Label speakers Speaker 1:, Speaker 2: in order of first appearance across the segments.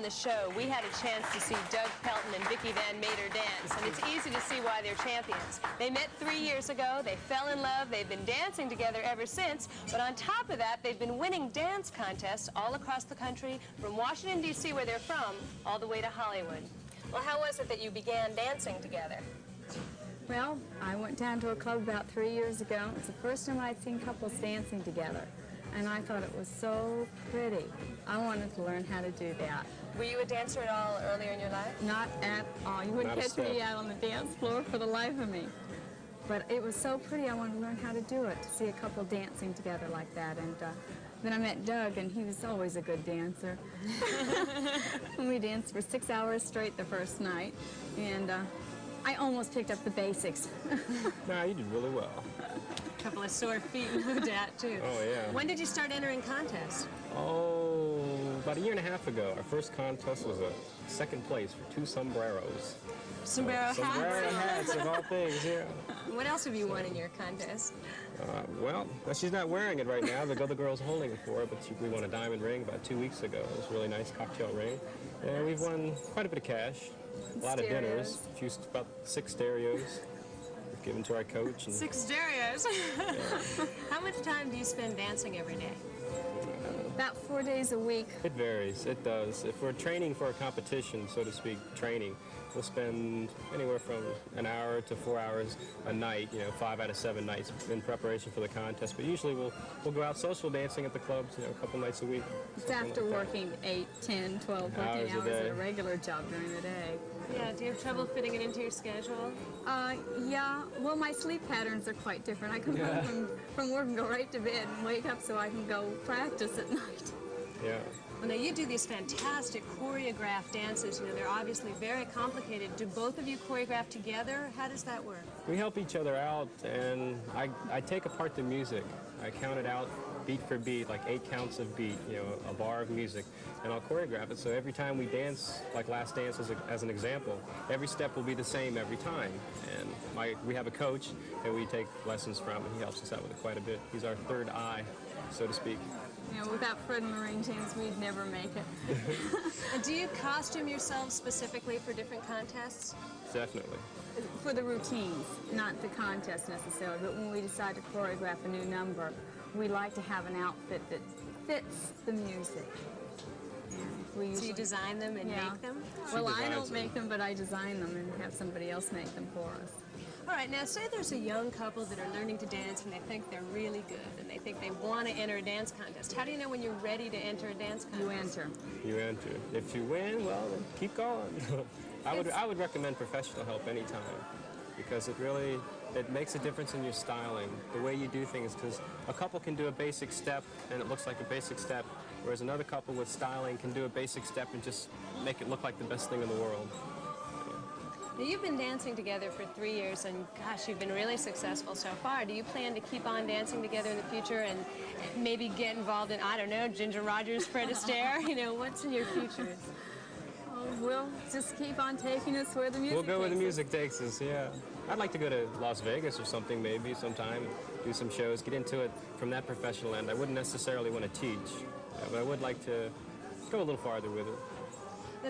Speaker 1: the show, we had a chance to see Doug Pelton and Vicki dance, and it's easy to see why they're champions. They met 3 years ago, they fell in love, they've been dancing together ever since, but on top of that, they've been winning dance contests all across the country, from Washington, D.C., where they're from, all the way to Hollywood. Well, how was it that you began dancing together?
Speaker 2: Well, I went down to a club about 3 years ago. It's the first time I'd seen couples dancing together, and I thought it was so pretty. I wanted to learn how to do that.
Speaker 1: Were you a dancer at all earlier in your life?
Speaker 2: Not at all. You wouldn't catch me out on the dance floor for the life of me. But it was so pretty, I wanted to learn how to do it, to see a couple dancing together like that. And then I met Doug, and he was always a good dancer. And we danced for 6 hours straight the first night, and I almost picked up the basics.
Speaker 3: Nah, you did really well.
Speaker 1: A couple of sore feet, no doubt, too.
Speaker 3: Oh, yeah.
Speaker 1: When did you start entering contests?
Speaker 3: Oh, about a year and a half ago. Our first contest was a second place for 2 sombreros.
Speaker 1: Sombrero hats?
Speaker 3: Sombrero hats, of all things, yeah.
Speaker 1: What else have you won in your contest?
Speaker 3: Well, she's not wearing it right now. The other girl's holding it for her, but we won a diamond ring about 2 weeks ago. It was a really nice cocktail ring. And we've won quite a bit of cash, a lot of dinners, about 6 stereos we've given to our coach. And
Speaker 1: 6 stereos?
Speaker 3: Yeah.
Speaker 1: How much time do you spend dancing every day?
Speaker 2: About 4 days a week.
Speaker 3: It varies, it does. If we're training for a competition, so to speak, we'll spend anywhere from an hour to 4 hours a night, 5 out of 7 nights in preparation for the contest. But usually we'll go out social dancing at the clubs, a couple nights a week.
Speaker 2: It's after working 8, 10, 12 working hours at a regular job during the day.
Speaker 1: Yeah, do you have trouble fitting it into your schedule?
Speaker 2: Yeah, well, my sleep patterns are quite different. I come home from work and go right to bed and wake up so I can go practice at night.
Speaker 3: Yeah.
Speaker 1: Well, now you do these fantastic choreographed dances. They're obviously very complicated. Do both of you choreograph together? How does that work?
Speaker 3: We help each other out, and I take apart the music. I count it out beat for beat, like 8 counts of beat, a bar of music, and I'll choreograph it. So every time we dance, like Last Dance as an example, every step will be the same every time. And we have a coach that we take lessons from, and he helps us out with it quite a bit. He's our third eye, so to speak.
Speaker 2: Without Fred and Lorraine James, we'd never make it.
Speaker 1: And do you costume yourselves specifically for different contests?
Speaker 3: Definitely.
Speaker 2: For the routines, not the contest necessarily, but when we decide to choreograph a new number, we like to have an outfit that fits the music. So you design them and make them? Well, I don't make them, but I design them and have somebody else make them for us.
Speaker 1: All right, now say there's a young couple that are learning to dance and they think they're really good and they think they want to enter a dance contest. How do you know when you're ready to enter a dance contest?
Speaker 2: You enter.
Speaker 3: You enter. If you win, well, then keep going. I would recommend professional help anytime, because it makes a difference in your styling, the way you do things, because a couple can do a basic step and it looks like a basic step, whereas another couple with styling can do a basic step and just make it look like the best thing in the world.
Speaker 1: Now, you've been dancing together for 3 years, and gosh, you've been really successful so far. Do you plan to keep on dancing together in the future and maybe get involved in, I don't know, Ginger Rogers, Fred Astaire? What's in your future?
Speaker 2: We'll just keep on taking us where the music takes us.
Speaker 3: We'll go where the music takes us, yeah. I'd like to go to Las Vegas or something maybe sometime, do some shows, get into it from that professional end. I wouldn't necessarily want to teach, but I would like to go a little farther with it.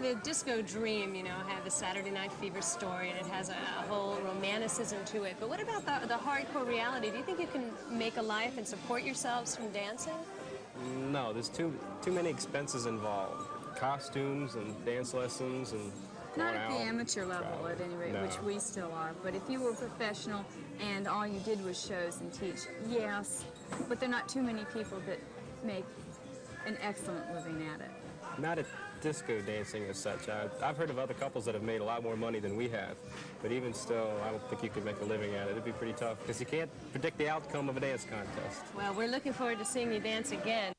Speaker 1: The Disco Dream, had the Saturday Night Fever story, and it has a whole romanticism to it. But what about the hardcore reality? Do you think you can make a life and support yourselves from dancing?
Speaker 3: No, there's too many expenses involved. Costumes and dance lessons and
Speaker 2: not at the amateur level, at any rate, no. Which we still are. But if you were professional and all you did was shows and teach, yes. But there are not too many people that make an excellent living at it.
Speaker 3: Not at disco dancing as such. I've heard of other couples that have made a lot more money than we have. But even still, I don't think you could make a living at it. It'd be pretty tough because you can't predict the outcome of a dance contest.
Speaker 1: Well, we're looking forward to seeing you dance again.